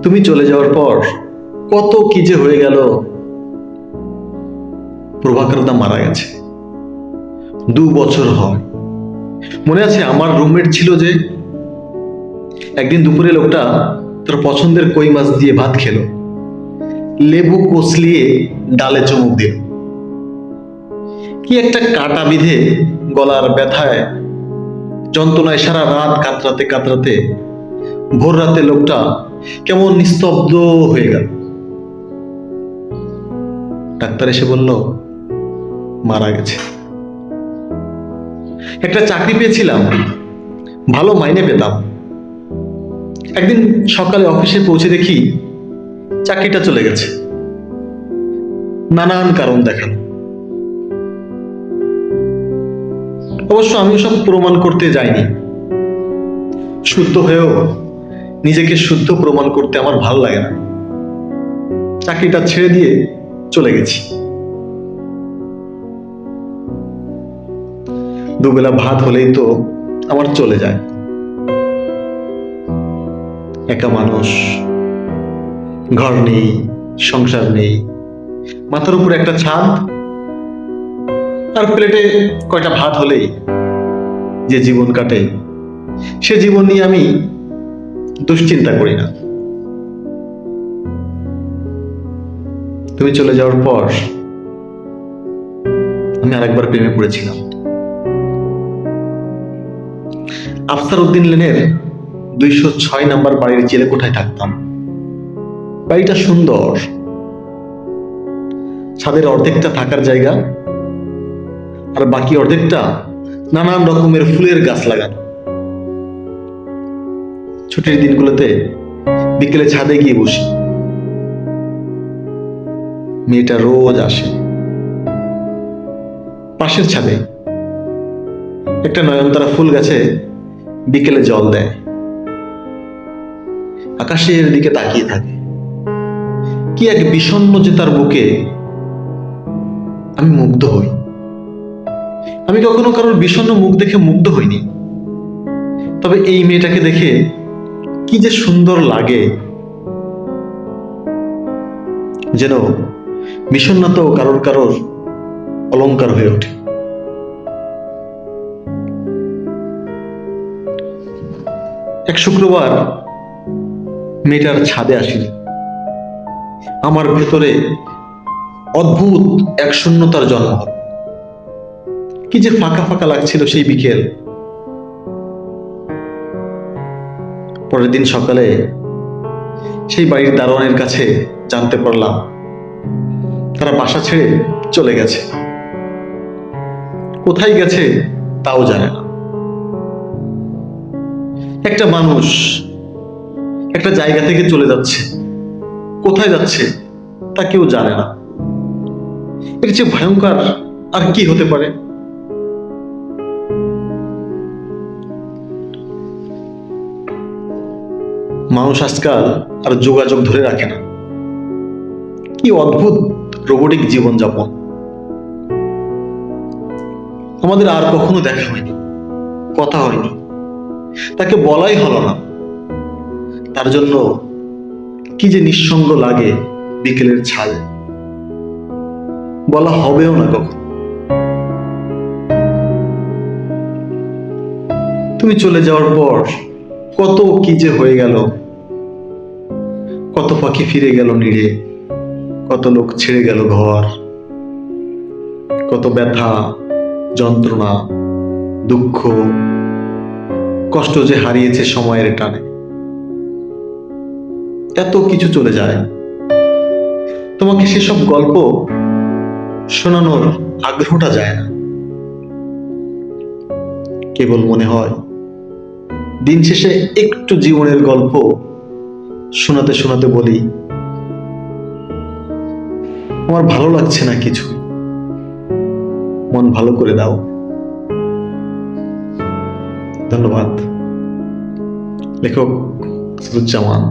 তুমি চলে যাওয়ার পর কত কি যে হয়ে গেল। প্রভাকরদা মারা গেছে, 2 বছর হয়। মনে আছে আমার রুমমেট ছিল যে, একদিন দুপুরে লোকটা তার পছন্দের কই মাছ দিয়ে ভাত খেলো, লেবু কচলিয়ে ডালে চুমুক দিল। কি একটা কাটা বিধে গলার ব্যথায় যন্ত্রণায় সারা রাত কাতরাতে কাতরাতে ভোর রাতে লোকটা কেমন নিস্তব্ধ হয়ে গেল। ডাক্তার এসে বলল মারা গেছে। একটা চাকরি পেয়েছিলাম, ভালো মাইনে পেতাম। একদিন সকালে অফিসে পৌঁছে দেখি চাকরিটা চলে গেছে। নানান কারণ দেখানো। অবশ্য আমি সব প্রমাণ করতে যাইনি। শুদ্ধ হয়েও নিজেকে শুদ্ধ প্রমাণ করতে আমার ভালো লাগে না। চাকরিটা ছেড়ে দিয়ে চলে গেছি। দুবেলা ভাত হলেই তো আমার চলে যায়। একা মানুষ, ঘর নেই, সংসার নেই, মাথার উপর একটা ছাদ আর প্লেটে কয়টা ভাত হলেই যে জীবন কাটে, সে জীবন নিয়ে আমি দুশ্চিন্তা করি না। তুমি চলে যাওয়ার পর আমি আরেকবার প্রেমে পড়েছিলাম। আফসার উদ্দিন লেনের 206 নাম্বার বাড়ির চিলেকোঠায় থাকতাম। বাড়িটা সুন্দর, ছাদের অর্ধেকটা থাকার জায়গা আর বাকি অর্ধেকটা নানান রকমের ফুলের গাছ লাগানো। ছুটির দিনগুলোতে বিকেলে ছাদে গিয়ে বসি। মেয়েটা রোজ আসে। পাশের ছাদে একটা নয়নতারা ফুল গাছে বিকেলে জল দেয়, আকাশের দিকে তাকিয়ে থাকে। কি এক বিষণ্ণ যে তার বুকে। আমি মুগ্ধ হই। আমি কখনো কারোর বিষণ্ণ মুখ দেখে মুগ্ধ হইনি, তবে এই মেয়েটাকে দেখে কি যে সুন্দর লাগে, যেন বিষণ্ণতাও কারোর কারোর অলংকার হয়ে ওঠে। এক শুক্রবার মেয়েটার ছাদে আসিনি। আমার ভেতরে অদ্ভুত এক শূন্যতার জন্ম হল। কি যে ফাঁকা ফাঁকা লাগছিল সেই বিকেল। পরের দিন সকালে সেই বাড়ির দারোয়ানের কাছে জানতে পারলাম তারা বাসা ছেড়ে চলে গেছে। কোথায় গেছে তাও জানে না। একটা মানুষ একটা জায়গা থেকে চলে যাচ্ছে, কোথায় যাচ্ছে তা কেউ জানে না। এর চেয়ে ভয়ঙ্কর আর কি হতে পারে? মানুষ আজকাল আর যোগাযোগ ধরে রাখে না। কি অদ্ভুত রোবটিক জীবনযাপন। আমাদের আর কখনো দেখা হয়নি, কথা হয়নি, তাকে বলাই হলো না। তার জন্য কি যে নিঃসঙ্গ লাগে বিকেলের ছাদে। বলা হবেও না কখন। তুমি চলে যাওয়ার পর কত কি যে হয়ে গেল। কত পাখি ফিরে গেল নিড়ে, কত লোক ছেড়ে গেল ঘর, কত ব্যথা, যন্ত্রণা, দুঃখ, কষ্ট যে হারিয়েছে সময়ের টানে। এত কিছু চলে যায়। তোমাকে সেসব গল্প শোনানোর আগ্রহটা যায় না। কেবল মনে হয় দিন শেষে একটু জীবনের গল্প শোনাতে শোনাতে বলি, আমার ভালো লাগছে না কিছু, মন ভালো করে দাও। ধন্যবাদ। লেখক আসিফুজ্জামান।